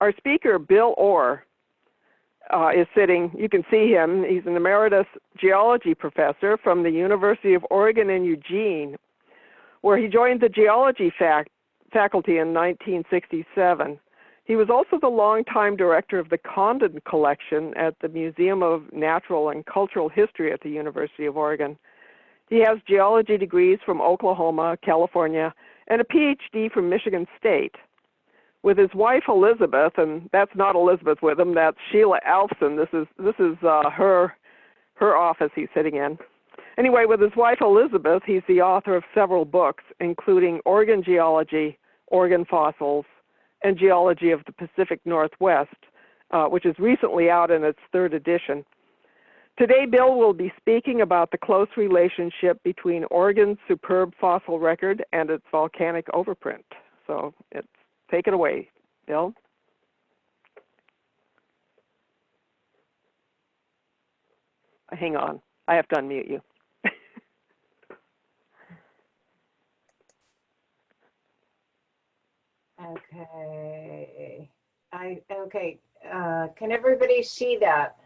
Our speaker, Bill Orr, is sitting. You can see him. He's an Emeritus Geology professor from the University of Oregon in Eugene, where he joined the Geology faculty in 1967. He was also the longtime director of the Condon Collection at the Museum of Natural and Cultural History at the University of Oregon. He has geology degrees from Oklahoma, California, and a PhD from Michigan State. With his wife Elizabeth, and that's not Elizabeth with him, that's Sheila Alfson. This is her office he's sitting in. Anyway, with his wife Elizabeth, he's the author of several books, including Oregon Geology, Oregon Fossils, and Geology of the Pacific Northwest, which is recently out in its 3rd edition. Today, Bill will be speaking about the close relationship between Oregon's superb fossil record and its volcanic overprint. So take it away, Bill. Hang on, I have to unmute you. Okay. Can everybody see that?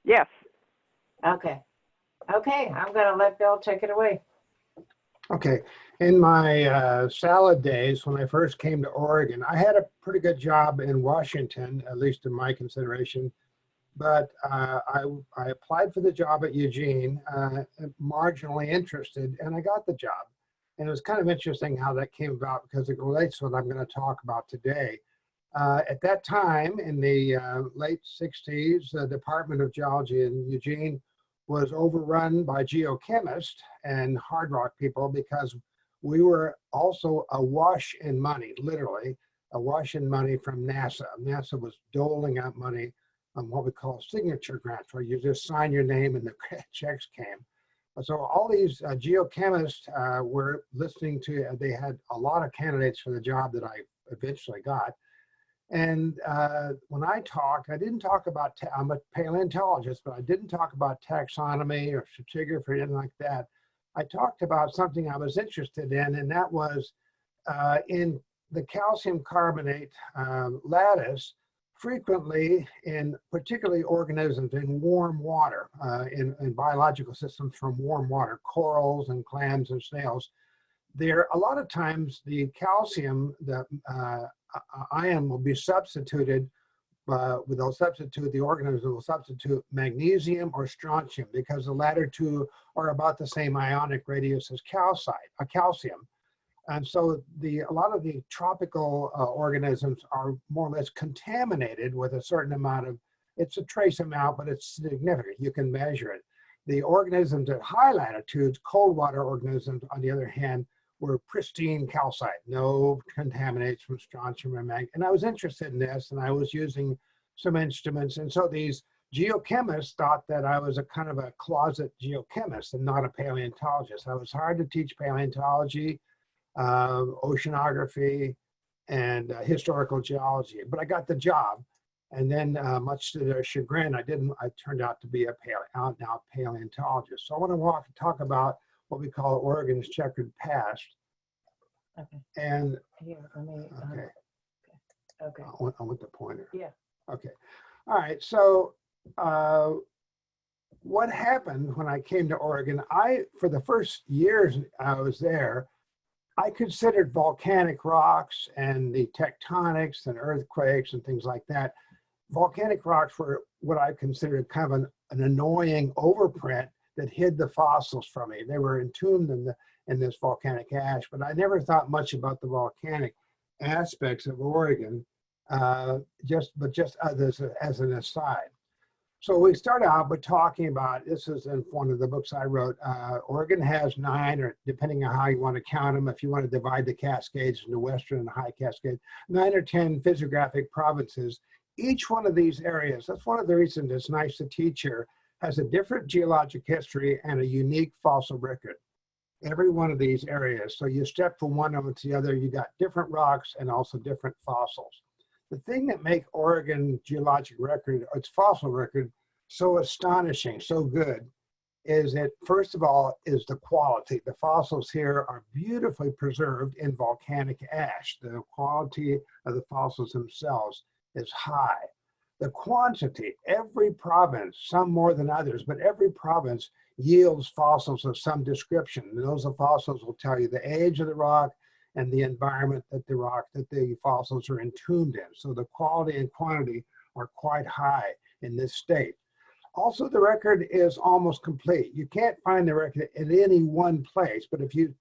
Yes. Okay. Okay, I'm going to let Bill take it away. Okay. In my salad days, when I first came to Oregon, I had a pretty good job in Washington, at least in my consideration. But I applied for the job at Eugene, marginally interested, and I got the job. And it was kind of interesting how that came about because it relates to what I'm going to talk about today. At that time, in the late 60s, the Department of Geology in Eugene was overrun by geochemists and hard rock people because we were also awash in money, literally, awash in money from NASA. NASA was doling out money on what we call signature grants, where you just sign your name and the checks came. So all these geochemists were listening to, they had a lot of candidates for the job that I eventually got. And when I talked, I didn't talk about, I'm a paleontologist, but I didn't talk about taxonomy or stratigraphy or anything like that. I talked about something I was interested in, and that was in the calcium carbonate lattice, frequently in particularly organisms in warm water, in biological systems from warm water, corals and clams and snails. There, a lot of times the calcium, the ion will be substituted, the organism will substitute magnesium or strontium because the latter two are about the same ionic radius as calcium. And so a lot of the tropical organisms are more or less contaminated with a certain amount of, it's a trace amount, but it's significant. You can measure it. The organisms at high latitudes, cold water organisms, on the other hand, were pristine calcite, no contaminants from strontium or mag. And I was interested in this, and I was using some instruments. And so these geochemists thought that I was a kind of a closet geochemist and not a paleontologist. I was hard to teach paleontology, oceanography, and historical geology, but I got the job. And then much to their chagrin, I turned out to be a out-and-out paleontologist. So I want to talk about what we call Oregon's checkered past. Okay. And here, let me, okay. Okay. I want the pointer. Yeah. Okay. All right. So what happened when I came to Oregon? For the first years I was there, I considered volcanic rocks and the tectonics and earthquakes and things like that. Volcanic rocks were what I considered kind of an annoying overprint that hid the fossils from me. They were entombed in this volcanic ash, but I never thought much about the volcanic aspects of Oregon, just as an aside. So we start out by talking about, this is in one of the books I wrote, Oregon has 9, or depending on how you want to count them, if you want to divide the Cascades into Western and High Cascade, 9 or 10 physiographic provinces. Each one of these areas, that's one of the reasons it's nice to teach here, has a different geologic history and a unique fossil record. Every one of these areas. So you step from one of them to the other, you got different rocks and also different fossils. The thing that makes Oregon geologic record, its fossil record, so astonishing, so good, is that, first of all, is the quality. The fossils here are beautifully preserved in volcanic ash. The quality of the fossils themselves is high. The quantity, every province, some more than others, but every province yields fossils of some description. And those fossils will tell you the age of the rock and the environment that the fossils are entombed in. So the quality and quantity are quite high in this state. Also, the record is almost complete. You can't find the record in any one place, but if you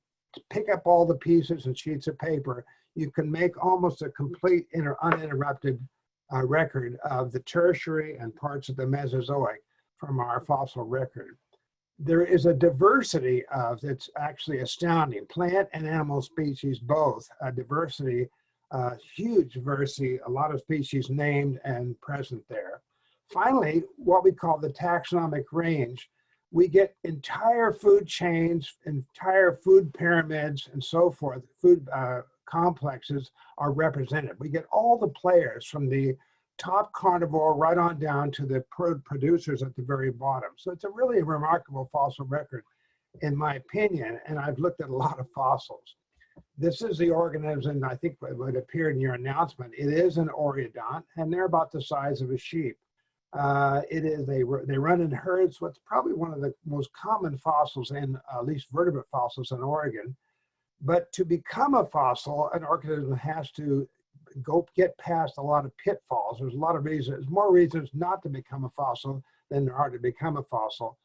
pick up all the pieces and sheets of paper, you can make almost a complete uninterrupted record of the tertiary and parts of the Mesozoic from our fossil record. There is a diversity of, it's actually astounding, plant and animal species both, a diversity, huge diversity, a lot of species named and present there. Finally, what we call the taxonomic range, we get entire food chains, entire food pyramids, and so forth. Food complexes are represented. We get all the players from the top carnivore right on down to the producers at the very bottom. So it's a really remarkable fossil record, in my opinion, and I've looked at a lot of fossils. This is the organism, I think what appeared in your announcement. It is an oreodont, and they're about the size of a sheep. They run in herds. What's probably one of the most common fossils in, at least vertebrate fossils in Oregon. But to become a fossil, an organism has to get past a lot of pitfalls. There's a lot of reasons, there's more reasons not to become a fossil than there are to become a fossil.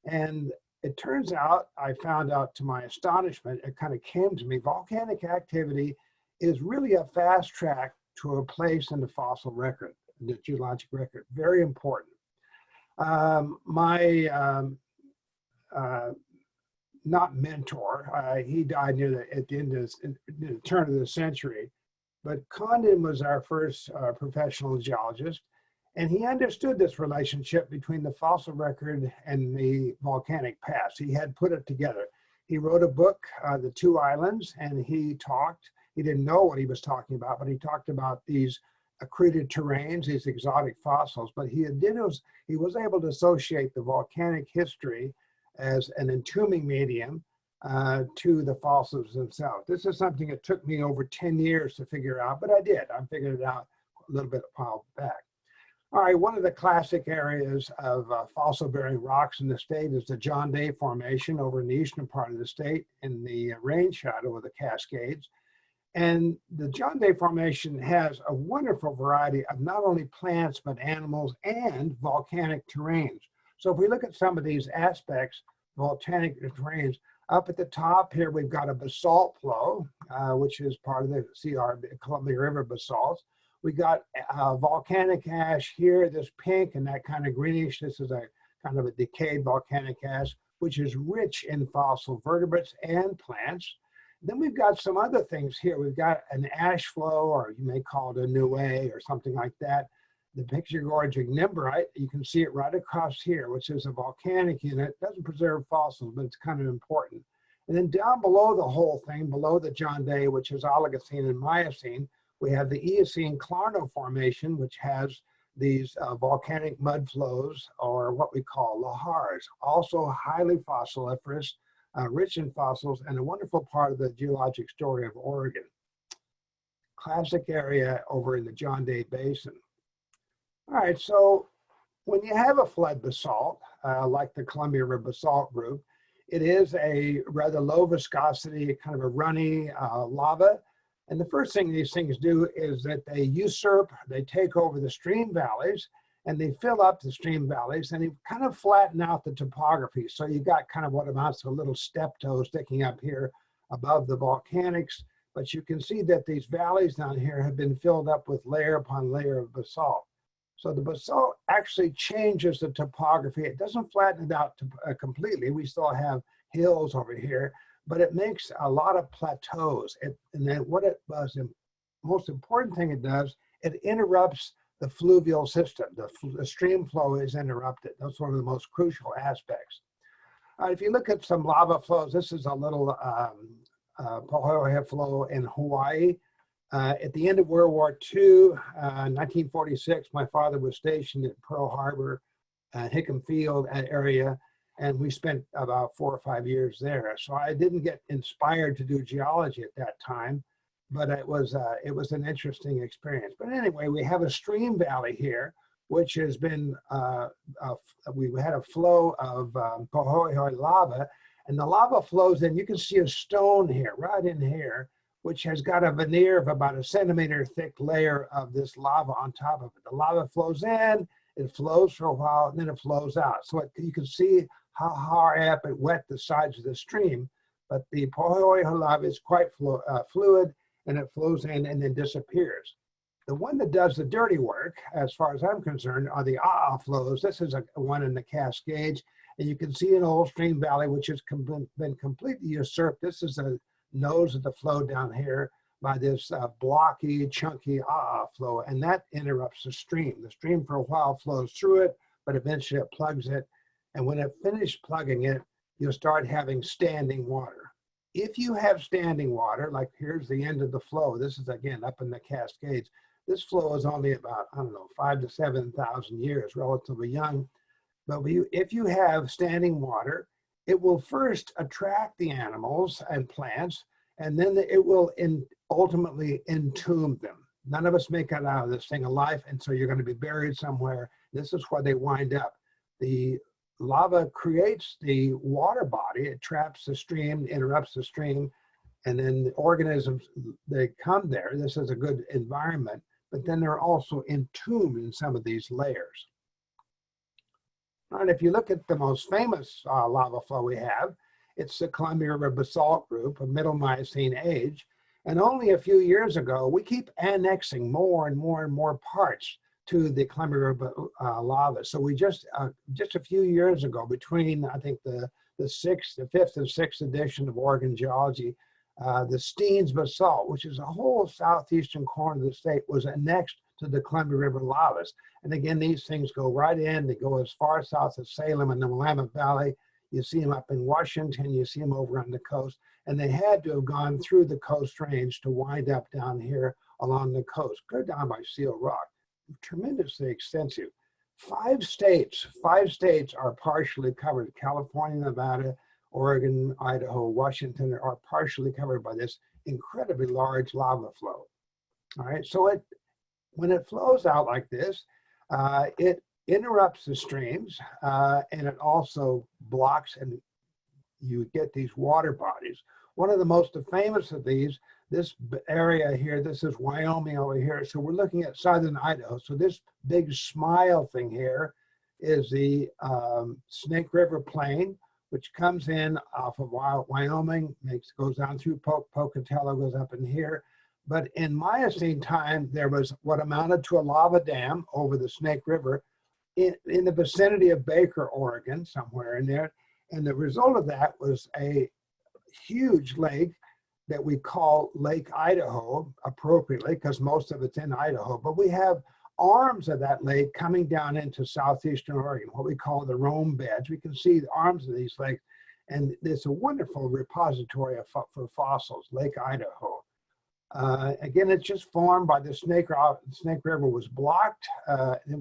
And it turns out, I found out to my astonishment, it kind of came to me, volcanic activity is really a fast track to a place in the fossil record, the geologic record, very important. Not mentor, he died at the end of the turn of the century, but Condon was our first professional geologist, and he understood this relationship between the fossil record and the volcanic past. He had put it together. He wrote a book, The Two Islands, and he didn't know what he was talking about, but he talked about these accreted terrains, these exotic fossils, but he was able to associate the volcanic history as an entombing medium to the fossils themselves. This is something that took me over 10 years to figure out, but I did. I figured it out a little bit a while back. All right, one of the classic areas of fossil-bearing rocks in the state is the John Day Formation over in the eastern part of the state in the rain shadow of the Cascades. And the John Day Formation has a wonderful variety of not only plants, but animals and volcanic terrains. So if we look at some of these aspects, volcanic terrains, up at the top here, we've got a basalt flow, which is part of the Columbia River basalts. We got volcanic ash here, this pink and that kind of greenish. This is a kind of a decayed volcanic ash, which is rich in fossil vertebrates and plants. Then we've got some other things here. We've got an ash flow, or you may call it a nuée or something like that. The Picture-gorge ignimbrite, you can see it right across here, which is a volcanic unit. It doesn't preserve fossils, but it's kind of important. And then down below the whole thing, below the John Day, which is Oligocene and Miocene, we have the Eocene Clarno Formation, which has these volcanic mud flows, or what we call lahars, also highly fossiliferous, rich in fossils, and a wonderful part of the geologic story of Oregon. Classic area over in the John Day Basin. All right, so when you have a flood basalt, like the Columbia River Basalt Group, it is a rather low viscosity, kind of a runny lava. And the first thing these things do is that they take over the stream valleys, and they fill up the stream valleys, and they kind of flatten out the topography. So you got kind of what amounts to a little step toe sticking up here above the volcanics. But you can see that these valleys down here have been filled up with layer upon layer of basalt. So the basalt actually changes the topography. It doesn't flatten it out completely. We still have hills over here, but it makes a lot of plateaus. And then what it does, the most important thing it does, it interrupts the fluvial system. The stream flow is interrupted. That's one of the most crucial aspects. If you look at some lava flows, this is a little Pohohe flow in Hawaii. At the end of World War II, 1946, my father was stationed at Pearl Harbor, Hickam Field area, and we spent about 4 or 5 years there. So I didn't get inspired to do geology at that time, but it was an interesting experience. But anyway, we have a stream valley here, which has been, we had a flow of Pohohoi lava, and the lava flows in. You can see a stone here, right in here, which has got a veneer of about a centimeter thick layer of this lava on top of it. The lava flows in, it flows for a while, and then it flows out. So you can see how high up it wet the sides of the stream, but the Pohohoi lava is quite fluid, and it flows in and then disappears. The one that does the dirty work, as far as I'm concerned, are the flows. This is one in the Cascades, and you can see an old stream valley which has been completely usurped. This is the nose of the flow down here by this blocky, chunky flow, and that interrupts the stream. The stream for a while flows through it, but eventually it plugs it, and when it finishes plugging it, you'll start having standing water. If you have standing water, like here's the end of the flow, this is again up in the Cascades. This flow is only about, I don't know, 5,000 to 7,000 years, relatively young. But if you have standing water, it will first attract the animals and plants, and then it will ultimately entomb them. None of us make it out of this thing alive, and so you're going to be buried somewhere. This is where they wind up. The lava creates the water body, it traps the stream, interrupts the stream, and then the organisms, they come there. This is a good environment, but then they're also entombed in some of these layers. And if you look at the most famous lava flow we have, it's the Columbia River Basalt Group of Middle Miocene age. And only a few years ago, we keep annexing more and more and more parts to the Columbia River lava. So we just a few years ago, between I think the fifth and sixth edition of Oregon Geology, the Steens basalt, which is a whole southeastern corner of the state, was annexed to the Columbia River lavas. And again, these things go right in. They go as far south as Salem and the Willamette Valley. You see them up in Washington. You see them over on the coast. And they had to have gone through the Coast Range to wind up down here along the coast. Go down by Seal Rock. Tremendously extensive. 5 states are partially covered. California, Nevada, Oregon, Idaho, Washington are partially covered by this incredibly large lava flow. All right, so when it flows out like this, it interrupts the streams, and it also blocks, and you get these water bodies. One of the most famous of these, this area here, this is Wyoming over here. So we're looking at southern Idaho. So this big smile thing here is the Snake River Plain, which comes in off of Wyoming, goes down through Pocatello, goes up in here. But in Miocene time, there was what amounted to a lava dam over the Snake River in the vicinity of Baker, Oregon, somewhere in there. And the result of that was a huge lake that we call Lake Idaho, appropriately, because most of it's in Idaho. But we have arms of that lake coming down into southeastern Oregon, what we call the Rome beds. We can see the arms of these lakes, and it's a wonderful repository for fossils, Lake Idaho. Again, it's just formed by the Snake River was blocked. The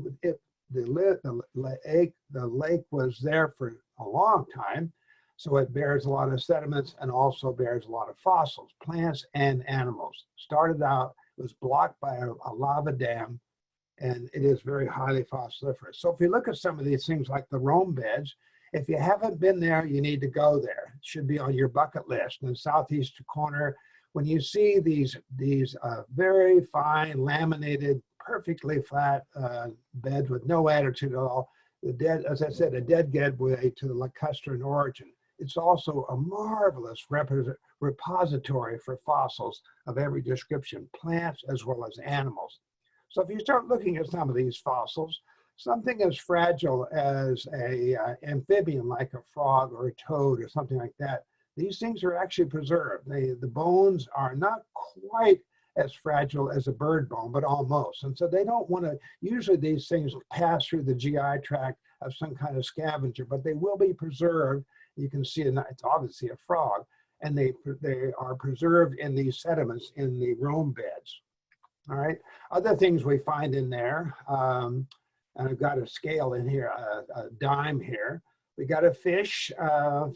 lake was there for a long time, so it bears a lot of sediments and also bears a lot of fossils, plants and animals. Started out, it was blocked by a lava dam, and it is very highly fossiliferous. So if you look at some of these things like the Rome beds, if you haven't been there, you need to go there. It should be on your bucket list. In the southeast corner, when you see these very fine, laminated, perfectly flat beds with no attitude at all, as I said, a dead gateway to the lacustrine origin. It's also a marvelous repository for fossils of every description, plants as well as animals. So if you start looking at some of these fossils, something as fragile as a amphibian like a frog or a toad or something like that, these things are actually preserved. The bones are not quite as fragile as a bird bone, but almost. And so they don't want to, usually these things pass through the GI tract of some kind of scavenger, but they will be preserved. You can see it's obviously a frog, and they are preserved in these sediments in the Rome beds. All right, other things we find in there, and I've got a scale in here, a dime here. We got a fish.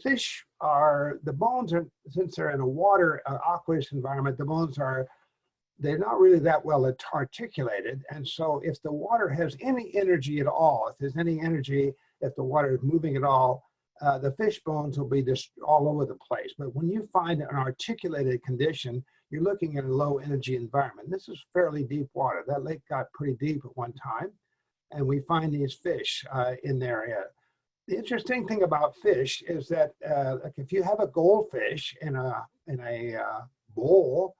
Fish are, the bones are, since they're in a water aqueous environment, the bones are, they're not really that well articulated. And so if the water has any energy at all, if there's any energy, if the water is moving at all, the fish bones will be just all over the place. But when you find an articulated condition, you're looking at a low energy environment. This is fairly deep water. That lake got pretty deep at one time, and we find these fish in their area. The interesting thing about fish is that like if you have a goldfish in a bowl,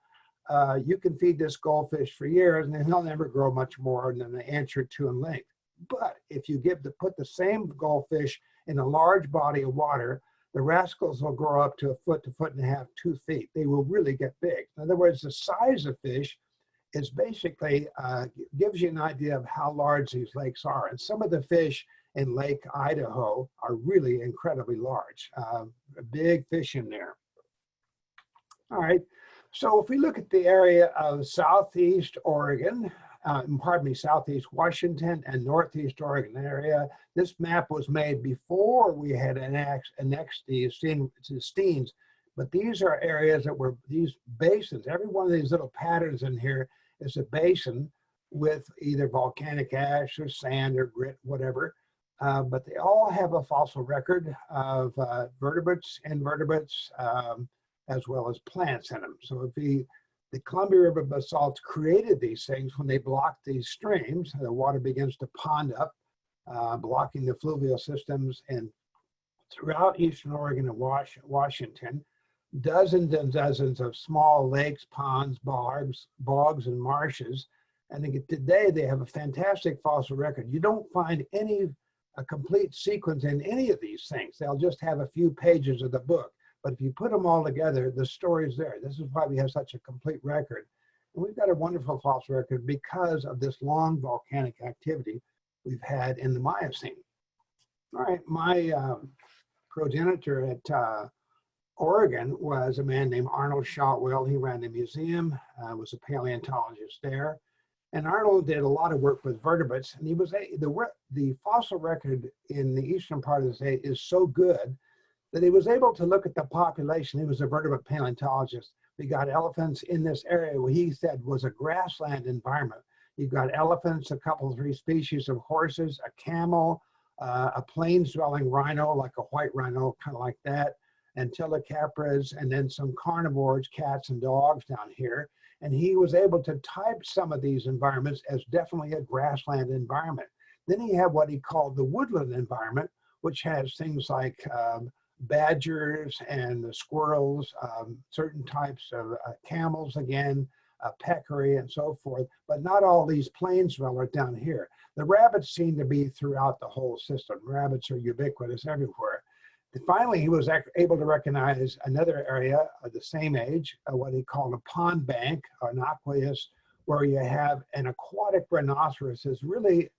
you can feed this goldfish for years and he'll never grow much more than an inch or two in length. But if you put the same goldfish in a large body of water, the rascals will grow up to 1 to 1.5 to 2 feet. They will really get big. In other words, the size of fish is basically, gives you an idea of how large these lakes are. And some of the fish in Lake Idaho are really incredibly large, big fish in there. All right, so if we look at the area of Southeast Oregon, Southeast Washington and Northeast Oregon area, this map was made before we had annexed these steens, but these are areas that were, these basins, every one of these little patterns in here is a basin with either volcanic ash or sand or grit, whatever. But they all have a fossil record of vertebrates, invertebrates, as well as plants in them. So if the Columbia River basalts created these things, when they blocked these streams, the water begins to pond up, blocking the fluvial systems. And throughout Eastern Oregon and Washington, dozens and dozens of small lakes, ponds, bogs, and marshes. And today they have a fantastic fossil record. You don't find a complete sequence in any of these things. They'll just have a few pages of the book. But if you put them all together, the story's there. This is why we have such a complete record. And we've got a wonderful fossil record because of this long volcanic activity we've had in the Miocene. All right, my progenitor at Oregon was a man named Arnold Shotwell. He ran the museum, was a paleontologist there. And Arnold did a lot of work with vertebrates. And he was the fossil record in the eastern part of the state is so good that he was able to look at the population. He was a vertebrate paleontologist. We got elephants in this area what he said was a grassland environment. You've got elephants, a couple, 3 species of horses, a camel, a plains-dwelling rhino, like a white rhino, kind of like that, antilocapras, and then some carnivores, cats and dogs down here. And he was able to type some of these environments as definitely a grassland environment. Then he had what he called the woodland environment, which has things like badgers and squirrels, certain types of camels again, peccary and so forth, but not all these plains dwellers down here. The rabbits seem to be throughout the whole system. Rabbits are ubiquitous everywhere. Finally, he was able to recognize another area of the same age, what he called a pond bank, or an aqueous, where you have an aquatic rhinoceros is really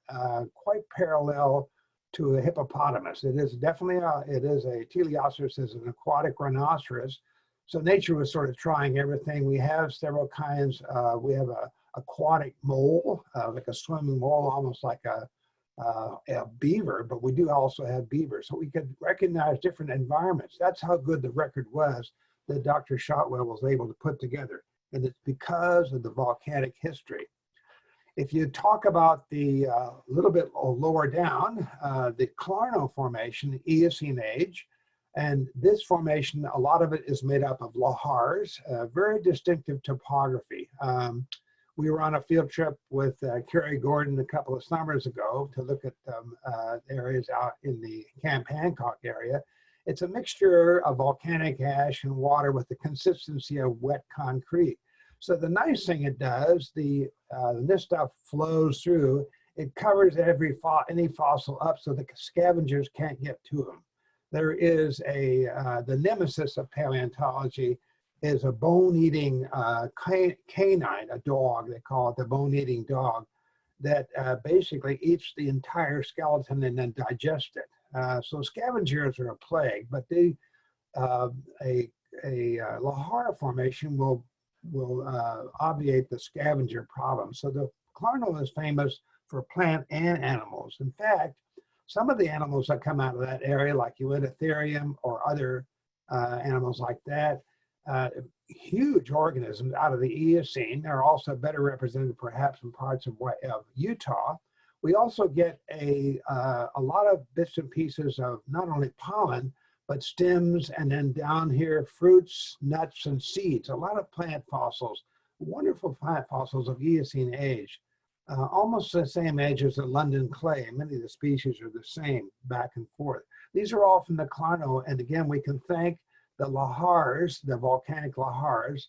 quite parallel to a hippopotamus. It is definitely it is a teleoceros, is an aquatic rhinoceros. So nature was sort of trying everything. We have several kinds. We have a aquatic mole, like a swimming mole, almost like a beaver, but we do also have beavers. So we could recognize different environments. That's how good the record was that Dr. Shotwell was able to put together. And it's because of the volcanic history. If you talk about the little bit lower down, the Clarno Formation, Eocene age, and this formation, a lot of it is made up of lahars, very distinctive topography. We were on a field trip with Kerry Gordon a couple of summers ago to look at areas out in the Camp Hancock area. It's a mixture of volcanic ash and water with the consistency of wet concrete. So the nice thing it does, this stuff flows through, it covers any fossil up so the scavengers can't get to them. There is the nemesis of paleontology is a bone-eating canine, a dog, they call it the bone-eating dog, that basically eats the entire skeleton and then digests it. So scavengers are a plague, but a lahar formation will obviate the scavenger problem. So the Clarno is famous for plant and animals. In fact, Some of the animals that come out of that area, like Uintatherium or other animals like that, huge organisms out of the Eocene. They're also better represented perhaps in parts of Utah. We also get a lot of bits and pieces of not only pollen, but stems, and then down here, fruits, nuts, and seeds. A lot of plant fossils, wonderful plant fossils of Eocene age. Almost the same age as the London clay. Many of the species are the same, back and forth. These are all from the Clarno, and again, we can thank the lahars, the volcanic lahars,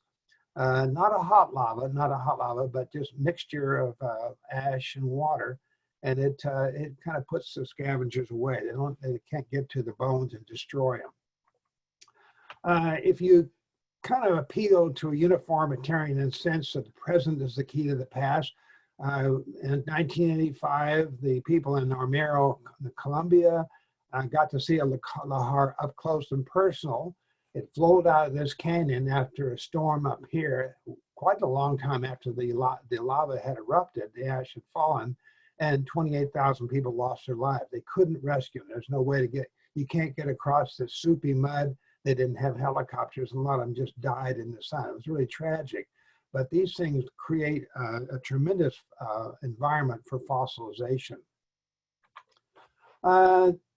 not a hot lava, but just mixture of ash and water, and it kind of puts the scavengers away. They can't get to the bones and destroy them. If you kind of appeal to a uniformitarian sense that the present is the key to the past, in 1985, the people in Armero, Colombia, got to see a lahar up close and personal. It flowed out of this canyon after a storm up here, quite a long time after the lava had erupted, the ash had fallen, and 28,000 people lost their lives. They couldn't rescue them. There's no way to you can't get across the soupy mud. They didn't have helicopters, and a lot of them just died in the sun. It was really tragic. But these things create a tremendous environment for fossilization.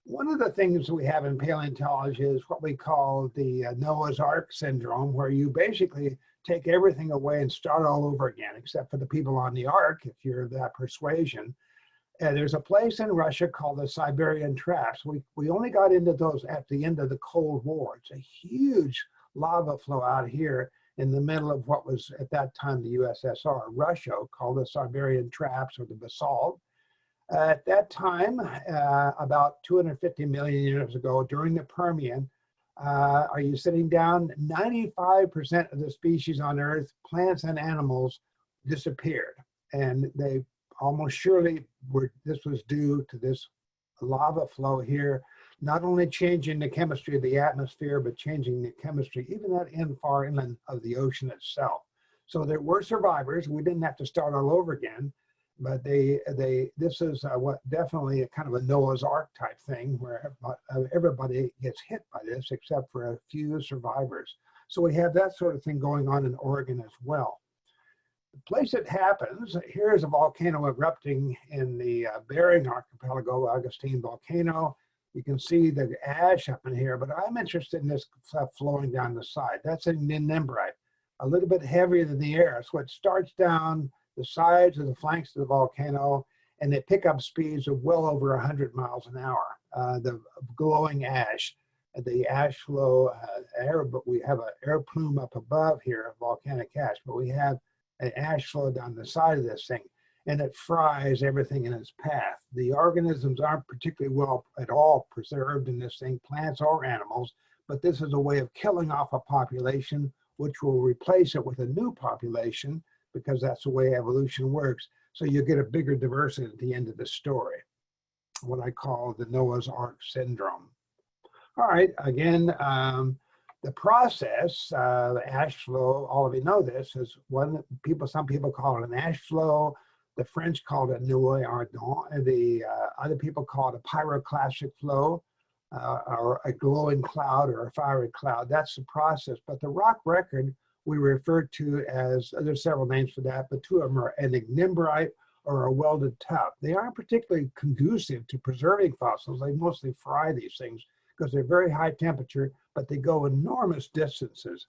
One of the things we have in paleontology is what we call the Noah's Ark syndrome, where you basically take everything away and start all over again, except for the people on the Ark, if you're of that persuasion. There's a place in Russia called the Siberian Traps. We only got into those at the end of the Cold War. It's a huge lava flow out here in the middle of what was at that time the USSR, Russia, called the Siberian Traps, or the basalt. At that time, about 250 million years ago, during the Permian, are you sitting down? 95% of the species on Earth, plants and animals, disappeared. And they almost surely this was due to this lava flow here, not only changing the chemistry of the atmosphere, but changing the chemistry, even that far inland of the ocean itself. So there were survivors. We didn't have to start all over again, but this is what definitely a kind of a Noah's Ark type thing, where everybody gets hit by this except for a few survivors. So we have that sort of thing going on in Oregon as well. The place it happens, here is a volcano erupting in the Bering Archipelago, Augustine volcano. You can see the ash up in here, but I'm interested in this stuff flowing down the side. That's a nimbrite, a little bit heavier than the air. So it starts down the sides of the flanks of the volcano, and they pick up speeds of well over 100 miles an hour. The glowing ash, the ash flow, but we have an air plume up above here of volcanic ash, but we have an ash flow down the side of this thing, and it fries everything in its path. The organisms aren't particularly well at all preserved in this thing, plants or animals, but this is a way of killing off a population, which will replace it with a new population, because that's the way evolution works. So you get a bigger diversity at the end of the story, what I call the Noah's Ark syndrome. All right, again, the process, ash flow, all of you know this, is some people call it an ash flow. The French called it nuée ardente, and the other people call it a pyroclastic flow, or a glowing cloud, or a fiery cloud. That's the process. But the rock record we refer to as, there's several names for that, but two of them are an ignimbrite or a welded tuff. They aren't particularly conducive to preserving fossils. They mostly fry these things because they're very high temperature, but they go enormous distances.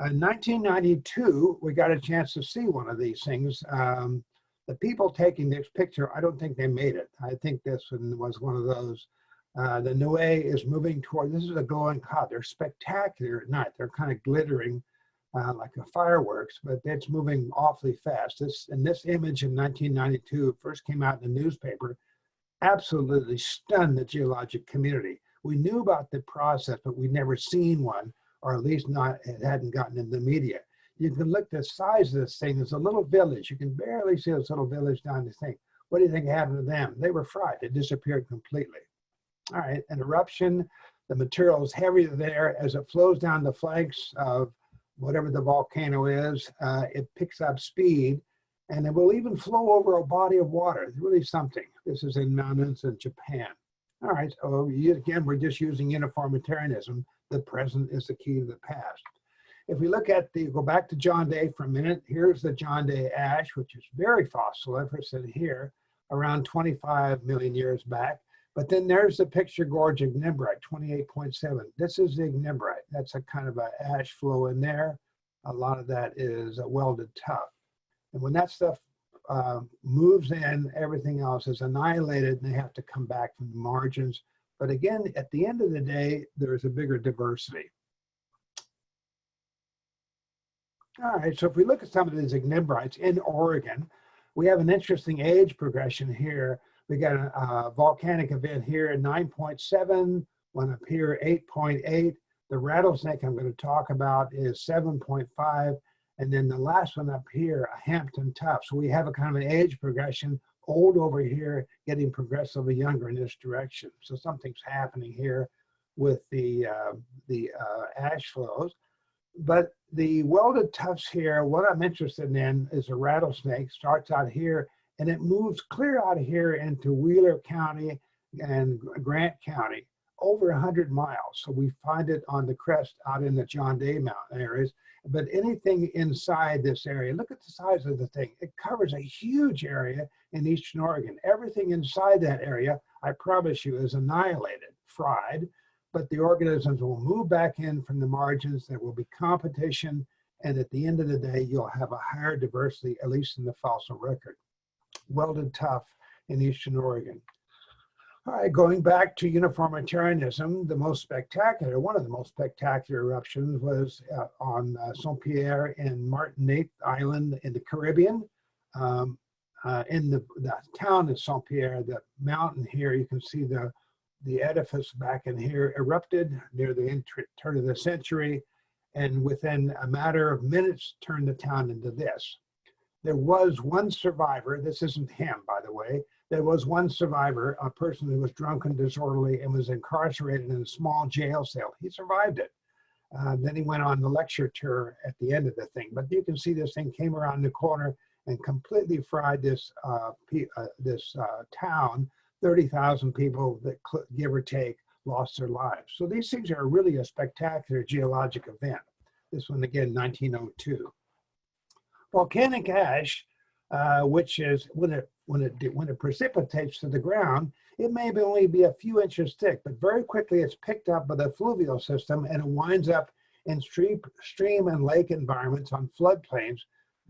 In 1992, we got a chance to see one of these things. The people taking this picture, I don't think they made it. I think this one was one of those. The nuée is moving toward, this is a glowing cloud. They're spectacular at night. They're kind of glittering like a fireworks, but it's moving awfully fast. This image in 1992 first came out in the newspaper, absolutely stunned the geologic community. We knew about the process, but we'd never seen one, or at least it hadn't gotten in the media. You can look at the size of this thing. It's a little village. You can barely see this little village down the thing. What do you think happened to them? They were fried. They disappeared completely. All right, an eruption. The material is heavier there. As it flows down the flanks of whatever the volcano is, it picks up speed, And it will even flow over a body of water. It's really something. This is in mountains in Japan. All right, so again, we're just using uniformitarianism. The present is the key to the past. If we look at go back to John Day for a minute, here's the John Day ash, which is very fossiliferous in here, around 25 million years back. But then there's the picture gorge ignimbrite, 28.7. This is the ignimbrite. That's a kind of an ash flow in there. A lot of that is welded tuff. And when that stuff moves in, everything else is annihilated and they have to come back from the margins. But again, at the end of the day, there's a bigger diversity. All right, so if we look at some of these ignimbrites in Oregon, we have an interesting age progression here. We got a volcanic event here at 9.7, one up here 8.8. The rattlesnake I'm going to talk about is 7.5. And then the last one up here, a Hampton tuff. So we have a kind of an age progression, old over here, getting progressively younger in this direction. So something's happening here with the ash flows. But the welded tuffs here, what I'm interested in is a rattlesnake, starts out here, and it moves clear out of here into Wheeler County and Grant County, over 100 miles. So we find it on the crest out in the John Day Mountain areas. But anything inside this area, look at the size of the thing. It covers a huge area in Eastern Oregon. Everything inside that area, I promise you, is annihilated, fried, but the organisms will move back in from the margins. There will be competition, and at the end of the day, you'll have a higher diversity, at least in the fossil record. Welded tuff in Eastern Oregon. All right, going back to uniformitarianism, the most spectacular, one of the most spectacular eruptions was on Saint Pierre and Martinique Island in the Caribbean. In the town of Saint Pierre, the mountain here, you can see the edifice back in here erupted near the turn of the century, and within a matter of minutes turned the town into this. There was one survivor. This isn't him, by the way. There was one survivor, a person who was drunk and disorderly and was incarcerated in a small jail cell. He survived it. Then he went on the lecture tour at the end of the thing. But you can see this thing came around the corner and completely fried this town. 30,000 people that, give or take, lost their lives. So these things are really a spectacular geologic event. This one, again, 1902. Volcanic ash, which is when it precipitates to the ground, it may only be a few inches thick, but very quickly it's picked up by the fluvial system and it winds up in stream and lake environments on floodplains,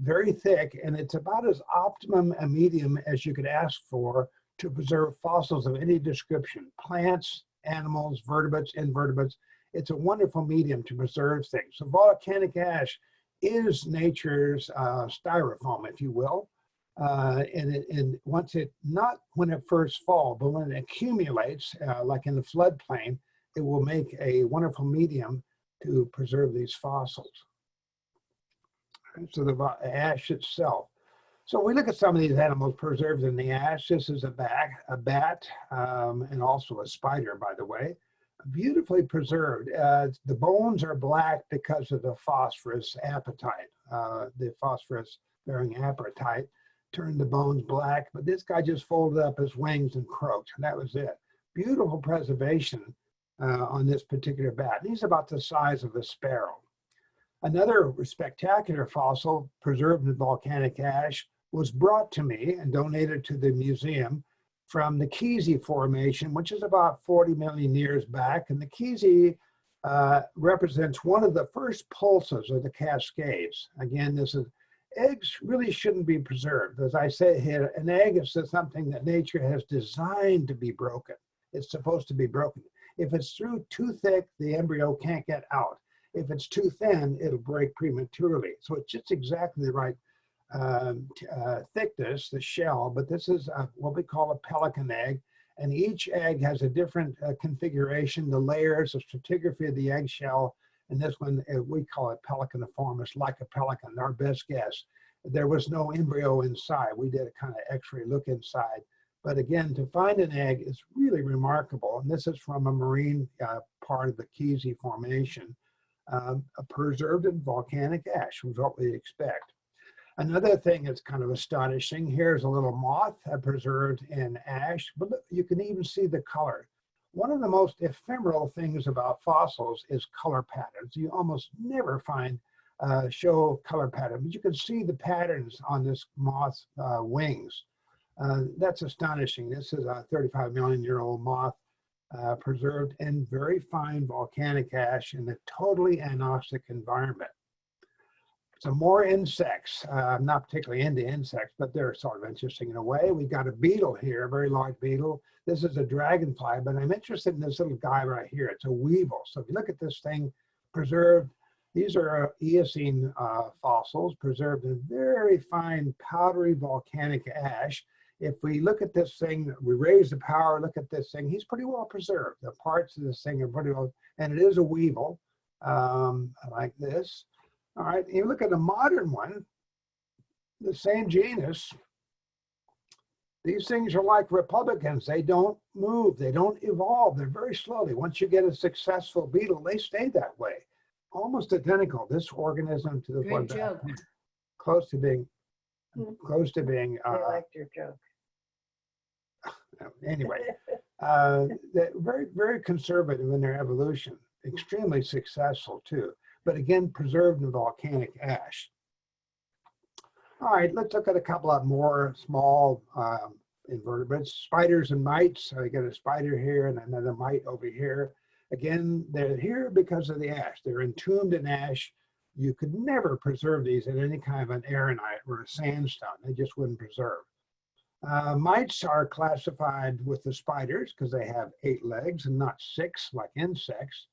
very thick, and it's about as optimum a medium as you could ask for to preserve fossils of any description, plants, animals, vertebrates, invertebrates. It's a wonderful medium to preserve things. So volcanic ash is nature's styrofoam, if you will. And once it, not when it first falls, but when it accumulates, like in the floodplain, it will make a wonderful medium to preserve these fossils. So the ash itself. So we look at some of these animals preserved in the ash. This is a bat, and also a spider, by the way. Beautifully preserved. The bones are black because of the phosphorus appetite. The phosphorus-bearing apatite turned the bones black, but this guy just folded up his wings and croaked, and that was it. Beautiful preservation on this particular bat. He's about the size of a sparrow. Another spectacular fossil preserved in volcanic ash was brought to me and donated to the museum from the Kesey Formation, which is about 40 million years back. And the Kesey represents one of the first pulses of the Cascades. Again, eggs really shouldn't be preserved. As I say here, an egg is something that nature has designed to be broken. It's supposed to be broken. If it's too thick, the embryo can't get out. If it's too thin, it'll break prematurely. So it's just exactly the right thickness, the shell, but this is what we call a pelican egg, and each egg has a different configuration, the layers, the stratigraphy of the eggshell, and this one, we call it pelicaniformis, like a pelican, our best guess. There was no embryo inside. We did a kind of x-ray look inside, but again, to find an egg is really remarkable, and this is from a marine part of the Kesey Formation, preserved in volcanic ash, was what we expect. Another thing that's kind of astonishing, here's a little moth preserved in ash, but look, you can even see the color. One of the most ephemeral things about fossils is color patterns. You almost never find show color patterns, but you can see the patterns on this moth's wings. That's astonishing. This is a 35 million year old moth preserved in very fine volcanic ash in a totally anoxic environment. Some more insects. I'm not particularly into insects, but they're sort of interesting in a way. We've got a beetle here, a very large beetle. This is a dragonfly, but I'm interested in this little guy right here. It's a weevil. So if you look at this thing preserved, these are Eocene fossils preserved in very fine powdery volcanic ash. If we look at this thing, we raise the power, look at this thing, he's pretty well preserved. The parts of this thing are pretty well, and it is a weevil like this. All right, you look at a modern one, the same genus. These things are like Republicans. They don't move, they don't evolve, they're very slowly. Once you get a successful beetle, they stay that way. Almost identical, this organism to the one joke. close to being, I liked your joke. Anyway, they're very, very conservative in their evolution, extremely successful too, but again, preserved in volcanic ash. All right, let's look at a couple of more small invertebrates, spiders and mites. So you got a spider here and another mite over here. Again, they're here because of the ash. They're entombed in ash. You could never preserve these in any kind of an arenite or a sandstone. They just wouldn't preserve. Mites are classified with the spiders because they have 8 legs and not 6 like insects.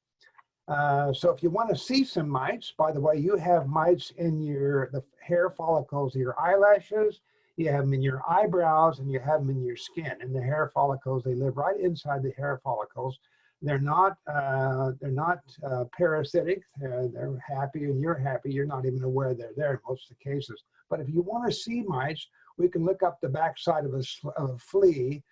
So if you want to see some mites, by the way, you have mites in the hair follicles of your eyelashes, you have them in your eyebrows, and you have them in your skin. And the hair follicles, they live right inside the hair follicles. They're not parasitic. They're happy and you're happy. You're not even aware they're there in most of the cases. But if you want to see mites, we can look up the backside of a flea,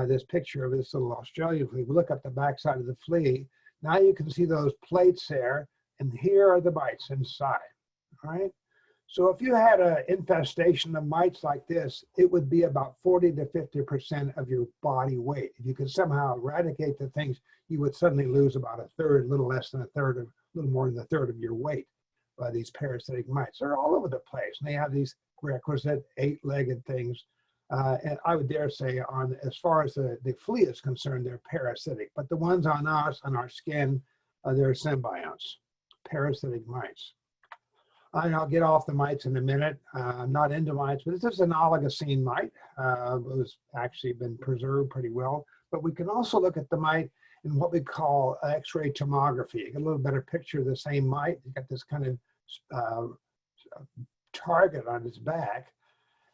this picture of this little Australian flea. We look up the backside of the flea. Now you can see those plates there, and here are the mites inside, all right? So if you had an infestation of mites like this, it would be about 40 to 50% of your body weight. If you could somehow eradicate the things, you would suddenly lose about a third, a little less than a third, a little more than a third of your weight by these parasitic mites. They're all over the place, and they have these requisite 8-legged things. And I would dare say, as far as the flea is concerned, they're parasitic. But the ones on us, on our skin, they're symbionts, parasitic mites. I'll get off the mites in a minute. I'm not into mites, but this is an Oligocene mite. It was actually been preserved pretty well. But we can also look at the mite in what we call X-ray tomography. You get a little better picture of the same mite. You got this kind of target on its back.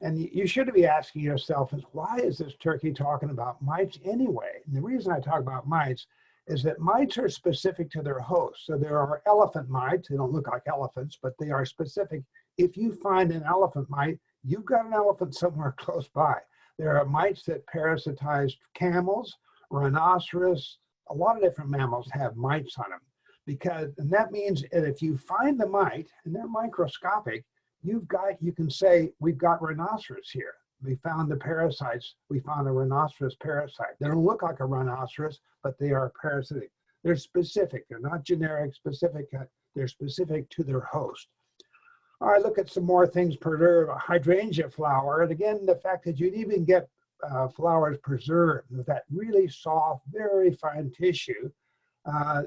And you should be asking yourself is, why is this turkey talking about mites anyway? And the reason I talk about mites is that mites are specific to their host. So there are elephant mites. They don't look like elephants, but they are specific. If you find an elephant mite, you've got an elephant somewhere close by. There are mites that parasitize camels, rhinoceros. A lot of different mammals have mites on them. And that means that if you find the mite, and they're microscopic, you can say, we've got rhinoceros here. We found the parasites. We found a rhinoceros parasite. They don't look like a rhinoceros, but they are parasitic. They're specific. They're not generic, specific. They're specific to their host. All right, look at some more things preserved. A hydrangea flower. And again, the fact that you'd even get flowers preserved with that really soft, very fine tissue,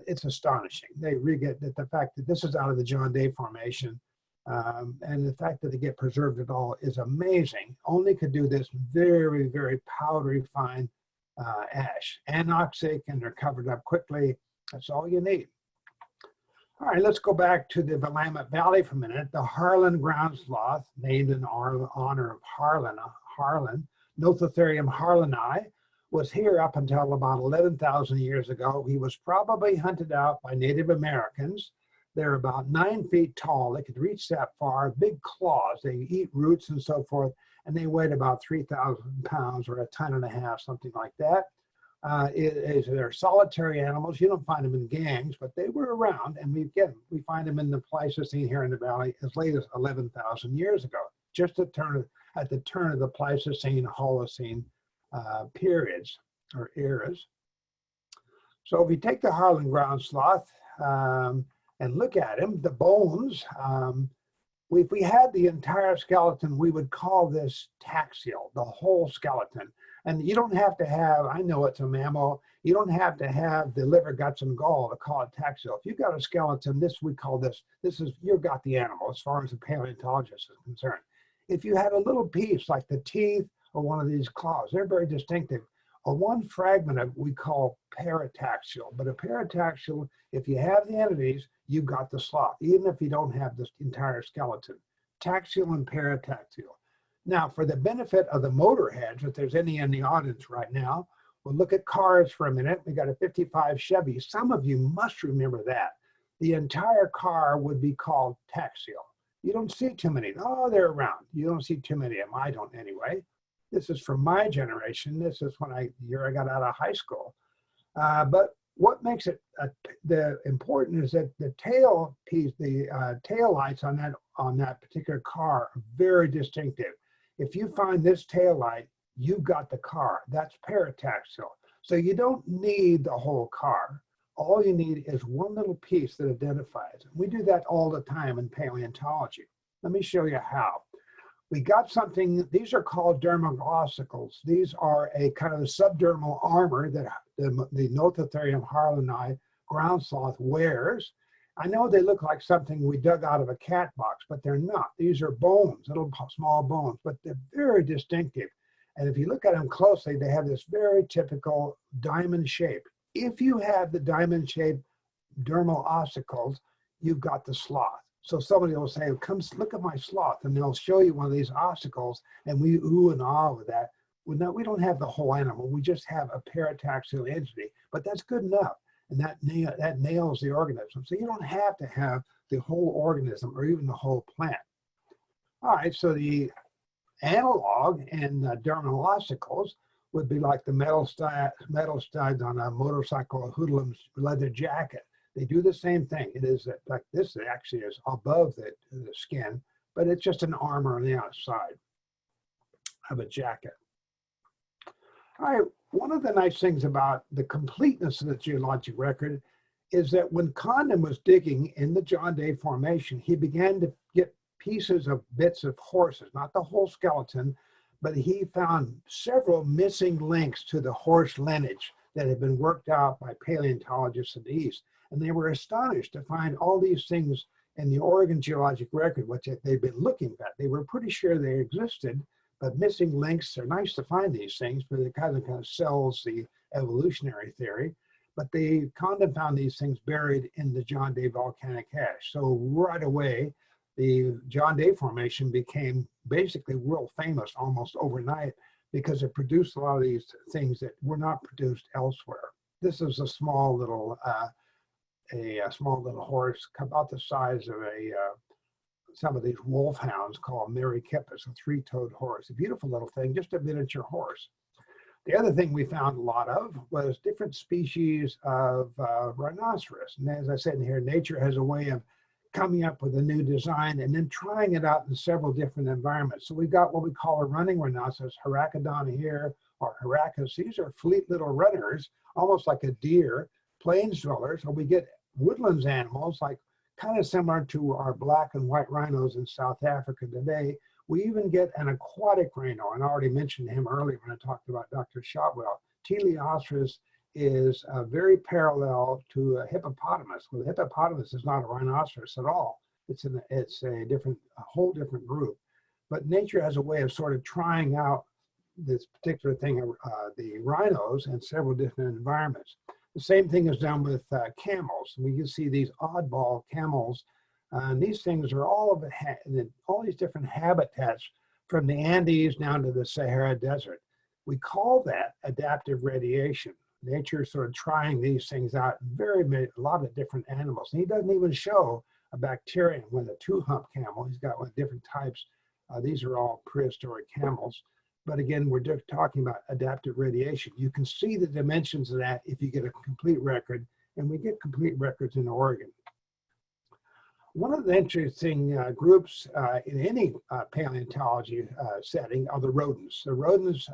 it's astonishing. They really get that the fact that this is out of the John Day Formation. And the fact that they get preserved at all is amazing. Only could do this very, very powdery fine ash. Anoxic, and they're covered up quickly. That's all you need. All right, let's go back to the Willamette Valley for a minute. The Harlan ground sloth, named in honor of Harlan, Nothotherium harlani, was here up until about 11,000 years ago. He was probably hunted out by Native Americans. They're about 9 feet tall. They could reach that far, big claws. They eat roots and so forth, and they weighed about 3,000 pounds or 1.5 tons, something like that. They're solitary animals. You don't find them in gangs, but they were around, and we find them in the Pleistocene here in the valley as late as 11,000 years ago. just at the turn of the Pleistocene, Holocene periods or eras. So if you take the Harlan ground sloth and look at him, the bones, if we had the entire skeleton, we would call this taxial, the whole skeleton. And you don't have to have, I know it's a mammal, you don't have to have the liver, guts, and gall to call it taxial. If you've got a skeleton, we call this you've got the animal as far as a paleontologist is concerned. If you had a little piece like the teeth or one of these claws, they're very distinctive. One fragment of we call parataxial, but a parataxial, if you have the entities, you've got the sloth, even if you don't have this entire skeleton. Taxial and parataxial. Now, for the benefit of the motorheads, if there's any in the audience right now, we'll look at cars for a minute. We got a 55 Chevy. Some of you must remember that. The entire car would be called taxial. You don't see too many. Oh, they're around. You don't see too many of them. I don't anyway. This is from my generation. This is when the year I got out of high school. But what makes it important is that the tail piece, the tail lights on that particular car are very distinctive. If you find this tail light, you've got the car. That's parataxial. So you don't need the whole car. All you need is one little piece that identifies it. We do that all the time in paleontology. Let me show you how. We got something, these are called dermal ossicles. These are a kind of a subdermal armor that the Nothotherium harlani ground sloth wears. I know they look like something we dug out of a cat box, but they're not. These are bones, little small bones, but they're very distinctive. And if you look at them closely, they have this very typical diamond shape. If you have the diamond shaped dermal ossicles, you've got the sloth. So somebody will say, come look at my sloth, and they'll show you one of these ossicles, and we ooh and ah with that. Well, we don't have the whole animal. We just have a parataxial entity, but that's good enough. And that nails the organism. So you don't have to have the whole organism or even the whole plant. All right, so the analog in dermal ossicles would be like the metal studs on a motorcycle, a hoodlum's leather jacket. They do the same thing. It is like this actually is above the skin, but it's just an armor on the outside of a jacket. All right, one of the nice things about the completeness of the geologic record is that when Condon was digging in the John Day Formation, he began to get pieces of bits of horses, not the whole skeleton, but he found several missing links to the horse lineage that had been worked out by paleontologists in the East. And they were astonished to find all these things in the Oregon Geologic Record, which they've been looking at. They were pretty sure they existed, but missing links are nice to find these things, but it kind of sells the evolutionary theory. But Condon found these things buried in the John Day volcanic ash. So right away, the John Day Formation became basically world famous almost overnight because it produced a lot of these things that were not produced elsewhere. This is a small little horse about the size of some of these wolfhounds called Mary Kippus, a three-toed horse. A beautiful little thing, just a miniature horse. The other thing we found a lot of was different species of rhinoceros. And as I said in here, nature has a way of coming up with a new design and then trying it out in several different environments. So we've got what we call a running rhinoceros, Heracodon here, or Heracus. These are fleet little runners, almost like a deer, plains dwellers, or we get woodlands animals like kind of similar to our black and white rhinos in South Africa today. We even get an aquatic rhino, and I already mentioned him earlier when I talked about Dr. Shotwell. Teleosteros is very parallel to a hippopotamus. Well, the hippopotamus is not a rhinoceros at all. It's a whole different group. But nature has a way of sort of trying out this particular thing, the rhinos, in several different environments. The same thing is done with camels. We can see these oddball camels. And these things are all these different habitats from the Andes down to the Sahara Desert. We call that adaptive radiation. Nature is sort of trying these things out in a lot of different animals. And he doesn't even show a bacterium with a two-hump camel. He's got different types. These are all prehistoric camels. But again, we're just talking about adaptive radiation. You can see the dimensions of that if you get a complete record, and we get complete records in Oregon. One of the interesting groups in any paleontology setting are the rodents. The rodents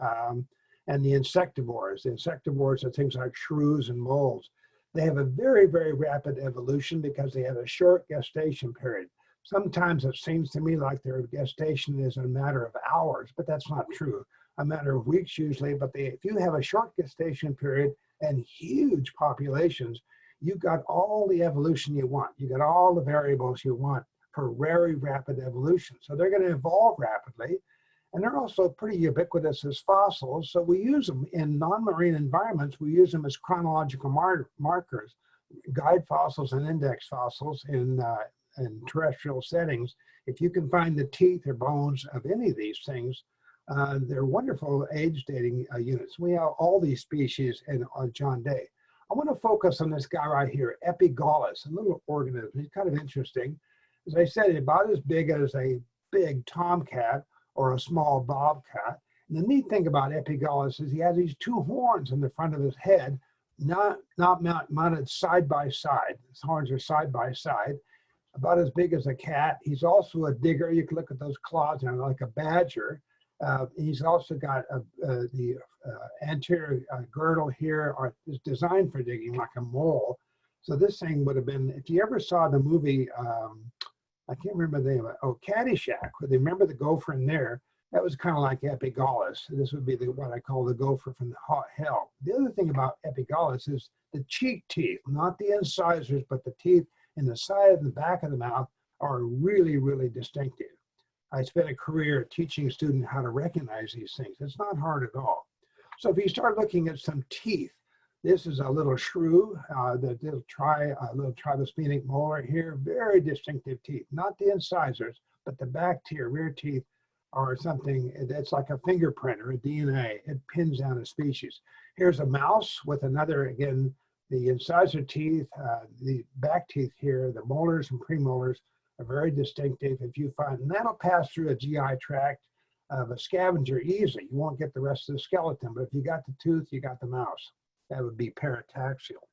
and the insectivores. The insectivores are things like shrews and moles. They have a very, very rapid evolution because they have a short gestation period. Sometimes it seems to me like their gestation is a matter of hours, but that's not true. A matter of weeks usually, but if you have a short gestation period and huge populations, you've got all the evolution you want. You got all the variables you want for very rapid evolution. So they're going to evolve rapidly. And they're also pretty ubiquitous as fossils. So we use them in non-marine environments. We use them as chronological markers, guide fossils and index fossils in terrestrial settings. If you can find the teeth or bones of any of these things, they're wonderful age dating units. We have all these species on John Day. I want to focus on this guy right here, Epigallis, a little organism. He's kind of interesting. As I said, about as big as a big tomcat or a small bobcat. And the neat thing about Epigallis is he has these two horns in the front of his head, not mounted side by side. His horns are side by side, about as big as a cat. He's also a digger. You can look at those claws and like a badger. He's also got the anterior girdle here is designed for digging like a mole. So this thing would have been, if you ever saw the movie, I can't remember the name of it, Caddyshack, where they remember the gopher in there, that was kind of like Epigallis. This would be what I call the gopher from the hot hell. The other thing about Epigallis is the cheek teeth, not the incisors, but the teeth in the side and the back of the mouth are really, really distinctive. I spent a career teaching students how to recognize these things. It's not hard at all. So if you start looking at some teeth, this is a little shrew, the little tribosphenic molar here, very distinctive teeth, not the incisors, but the back tier, rear teeth are something that's like a fingerprint or a DNA. It pins down a species. Here's a mouse with another, again, the incisor teeth, the back teeth here, the molars and premolars are very distinctive. If you find, and that'll pass through a GI tract of a scavenger easily. You won't get the rest of the skeleton, but if you got the tooth, you got the mouse. That would be parataxial.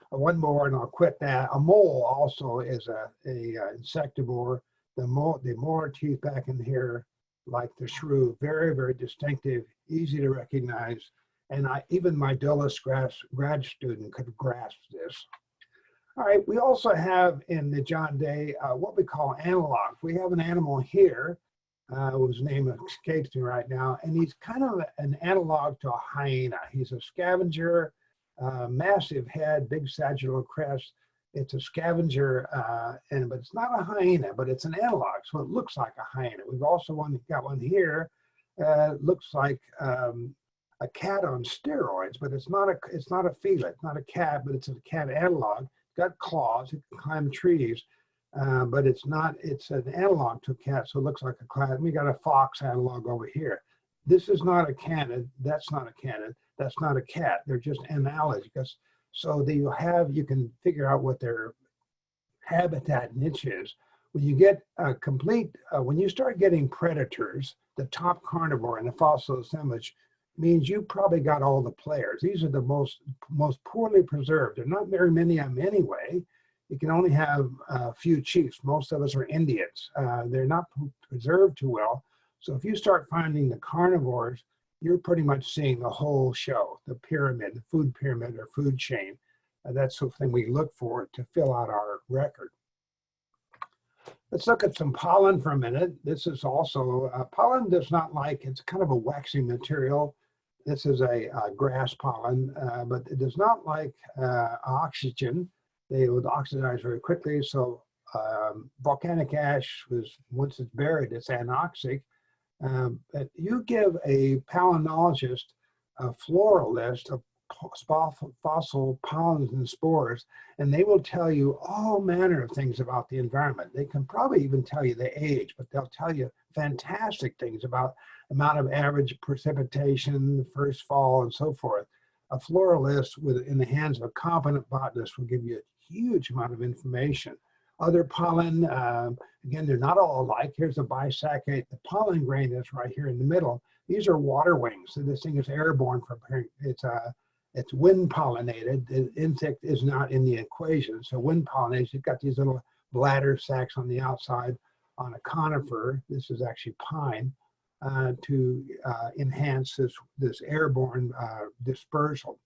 One more, and I'll quit that. A mole also is a insectivore. The molar teeth back in here, like the shrew, very, very distinctive, easy to recognize. And even my Dulles grad student could grasp this. All right, we also have in the John Day what we call analogs. We have an animal here whose name escapes me right now, and he's kind of an analog to a hyena. He's a scavenger, massive head, big sagittal crest. It's a scavenger, but it's not a hyena, but it's an analog, so it looks like a hyena. We've also got one here, looks like a cat on steroids, but it's not a fela, it's not a cat, but it's a cat analog. It's got claws, it can climb trees. But it's an analog to a cat, so it looks like a cat. We got a fox analog over here. This is not a canid, that's not a canid, that's not a cat. They're just analogs. So you can figure out what their habitat niche is. When you get when you start getting predators, the top carnivore in the fossil assemblage means you probably got all the players. These are the most poorly preserved. There are not very many of them anyway. You can only have a few chiefs. Most of us are Indians. They're not preserved too well. So if you start finding the carnivores, you're pretty much seeing the whole show, the pyramid, the food pyramid or food chain. That's something we look for to fill out our record. Let's look at some pollen for a minute. This is also, pollen does not like, it's kind of a waxy material. This is a grass pollen, but it does not like oxygen. They would oxidize very quickly. So volcanic ash once it's buried, it's anoxic. But you give a palynologist a floral list of fossil pollens and spores, and they will tell you all manner of things about the environment. They can probably even tell you the age, but they'll tell you fantastic things about amount of average precipitation, the first fall, and so forth. A floralist in the hands of a competent botanist will give you a huge amount of information. Other pollen, again, they're not all alike. Here's a bisaccate. The pollen grain is right here in the middle. These are water wings. So this thing is airborne. It's wind pollinated. The insect is not in the equation. So wind pollinated, you've got these little bladder sacs on the outside on a conifer. This is actually pine to enhance this airborne dispersal.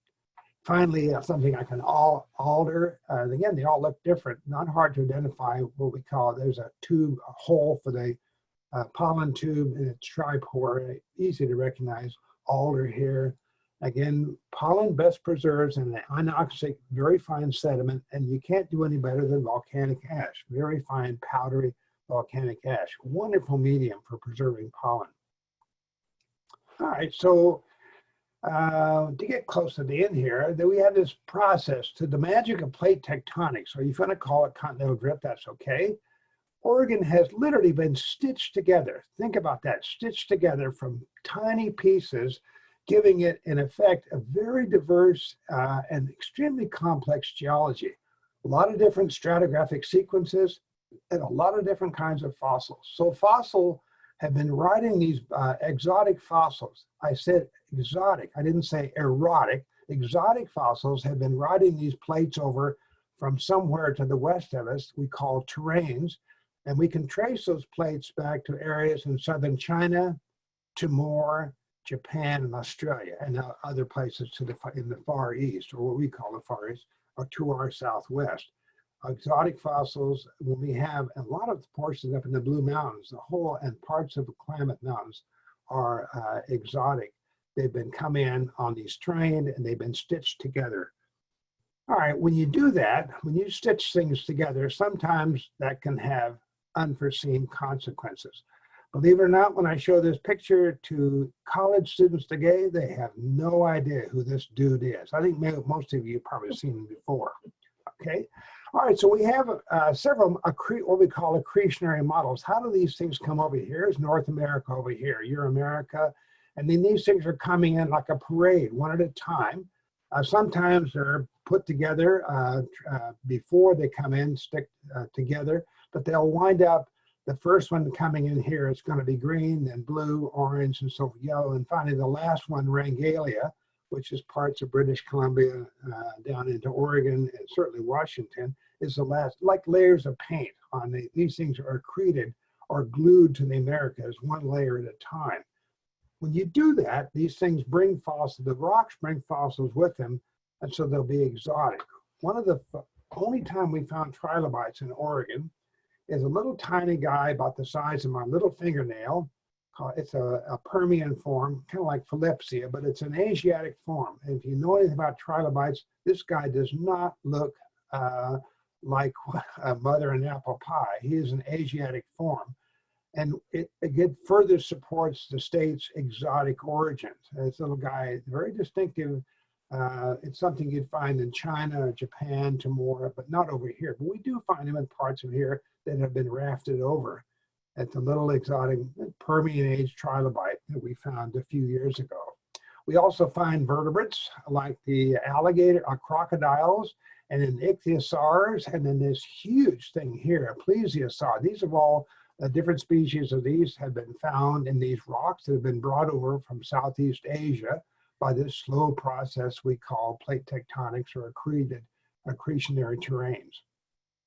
Finally, something like an alder. Again, they all look different. Not hard to identify what we call, there's a tube, a hole for the pollen tube, and it's tripore, easy to recognize. Alder here. Again, pollen best preserves in an anoxic, very fine sediment, and you can't do any better than volcanic ash. Very fine, powdery volcanic ash. Wonderful medium for preserving pollen. All right, so to get close to the end here, then we have this process to the magic of plate tectonics, or you're going to call it continental drift, that's okay. Oregon has literally been stitched together. Think about that, stitched together from tiny pieces, giving it, in effect, a very diverse and extremely complex geology. A lot of different stratigraphic sequences and a lot of different kinds of fossils. So fossil have been writing these exotic fossils. I said exotic, I didn't say erotic. Exotic fossils have been riding these plates over from somewhere to the west of us, we call terrains, and we can trace those plates back to areas in southern China, Timor, Japan, and Australia, and other places in the Far East, or what we call the Far East, or to our southwest. Exotic fossils, when we have a lot of portions up in the Blue Mountains, the whole and parts of the Klamath Mountains are exotic. They've been come in on these trained and they've been stitched together. All right, when you do that, when you stitch things together, sometimes that can have unforeseen consequences. Believe it or not, when I show this picture to college students today, they have no idea who this dude is. I think most of you have probably seen him before, okay? All right, so we have several, what we call accretionary models. How do these things come over here? Here's North America over here, Euro-America, and then these things are coming in like a parade, one at a time. Sometimes they're put together before they come in, stick together, but they'll wind up, the first one coming in here is going to be green, then blue, orange, and so yellow, and finally the last one, Rangalia, which is parts of British Columbia down into Oregon and certainly Washington, is the last, like layers of paint on these things are accreted or glued to the Americas one layer at a time. When you do that, these things bring fossils, the rocks bring fossils with them, and so they'll be exotic. One of the only time we found trilobites in Oregon is a little tiny guy about the size of my little fingernail. It's a Permian form, kind of like Philipsia, but it's an Asiatic form. And if you know anything about trilobites, this guy does not look like a mother and apple pie. He is an Asiatic form. And it further supports the state's exotic origins. This little guy, very distinctive. It's something you'd find in China or Japan, Timor, but not over here. But we do find them in parts of here that have been rafted over at the little exotic Permian age trilobite that we found a few years ago. We also find vertebrates like the alligator, crocodiles, and then ichthyosaurs, and then this huge thing here, a plesiosaur. These are all different species of these have been found in these rocks that have been brought over from Southeast Asia by this slow process we call plate tectonics or accretionary terrains.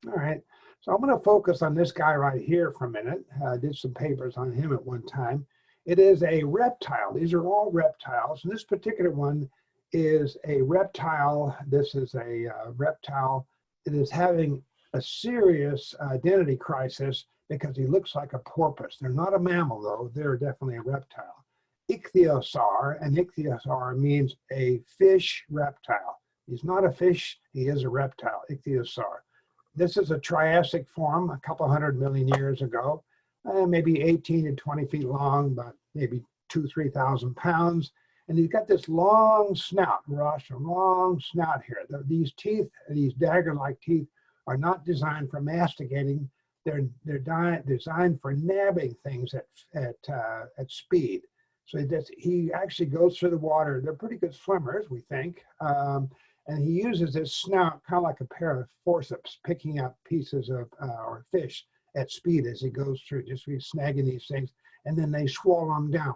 All right, so I'm going to focus on this guy right here for a minute. I did some papers on him at one time. It is a reptile. These are all reptiles, and this particular one is a reptile. This is a reptile that is having a serious identity crisis because he looks like a porpoise. They're not a mammal, though. They're definitely a reptile. Ichthyosaur, and ichthyosaur means a fish reptile. He's not a fish, he is a reptile, ichthyosaur. This is a Triassic form a couple 100 million years ago, maybe 18 to 20 feet long, but maybe 2,000 to 3,000 pounds. And he's got this long snout, Ross, a long snout here. These teeth, these dagger-like teeth, are not designed for masticating. They're designed for nabbing things at speed. So he actually goes through the water. They're pretty good swimmers, we think. And he uses his snout kind of like a pair of forceps, picking up pieces of or fish at speed as he goes through, just snagging these things. And then they swallow them down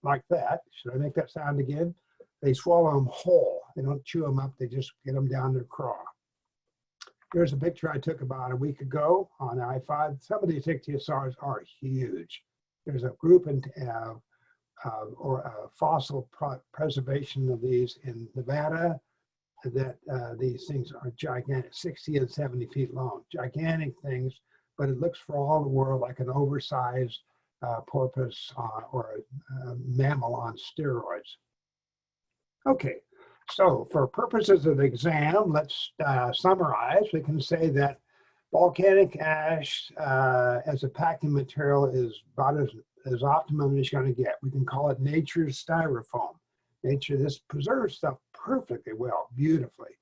like that. Should I make that sound again? They swallow them whole. They don't chew them up. They just get them down their craw. Here's a picture I took about a week ago on I-5. Some of these ichthyosaurs are huge. There's a group in fossil preservation of these in Nevada that these things are gigantic, 60 and 70 feet long, gigantic things, but it looks for all the world like an oversized porpoise or a mammal on steroids. Okay, so for purposes of the exam, let's summarize. We can say that volcanic ash as a packing material is about as optimum as you're going to get. We can call it nature's styrofoam. This preserves stuff perfectly well, beautifully.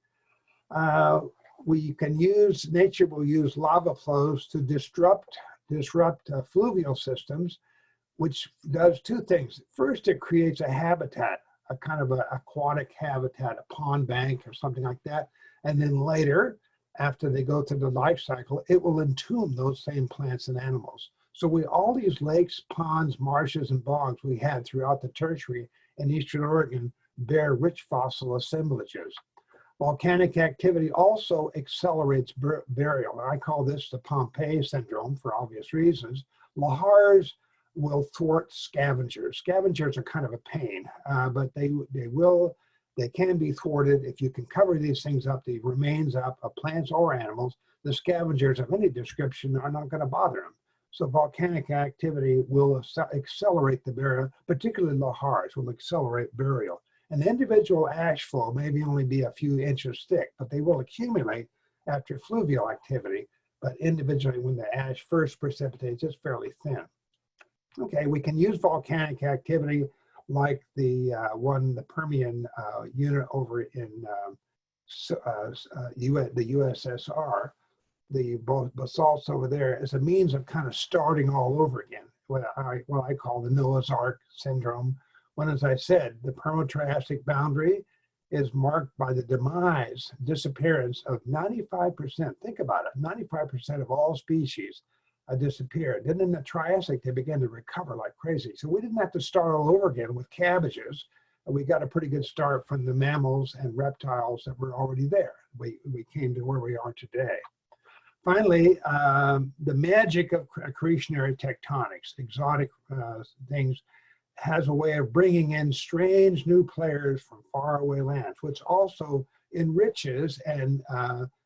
Nature will use lava flows to disrupt fluvial systems, which does two things. First, it creates a habitat, a kind of an aquatic habitat, a pond bank or something like that. And then later, after they go through the life cycle, it will entomb those same plants and animals. So all these lakes, ponds, marshes, and bogs we had throughout the tertiary in Eastern Oregon bear rich fossil assemblages. Volcanic activity also accelerates burial. I call this the Pompeii syndrome for obvious reasons. Lahars will thwart scavengers. Scavengers are kind of a pain, but they can be thwarted if you can cover these things up, the remains up of plants or animals. The scavengers of any description are not going to bother them. So volcanic activity will accelerate the burial, particularly lahars will accelerate burial. An individual ash flow may only be a few inches thick, but they will accumulate after fluvial activity. But individually, when the ash first precipitates, it's fairly thin. Okay, we can use volcanic activity like the Permian unit over in the USSR, the basalts over there, as a means of kind of starting all over again, what I call the Noah's Ark syndrome. When, as I said, the Permo-Triassic boundary is marked by the disappearance of 95%. Think about it, 95% of all species disappeared. Then in the Triassic, they began to recover like crazy. So we didn't have to start all over again with cabbages. We got a pretty good start from the mammals and reptiles that were already there. We came to where we are today. Finally, the magic of accretionary tectonics, exotic things, has a way of bringing in strange new players from faraway lands, which also enriches and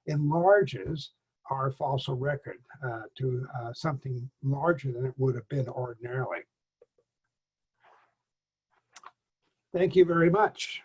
enlarges our fossil record to something larger than it would have been ordinarily. Thank you very much.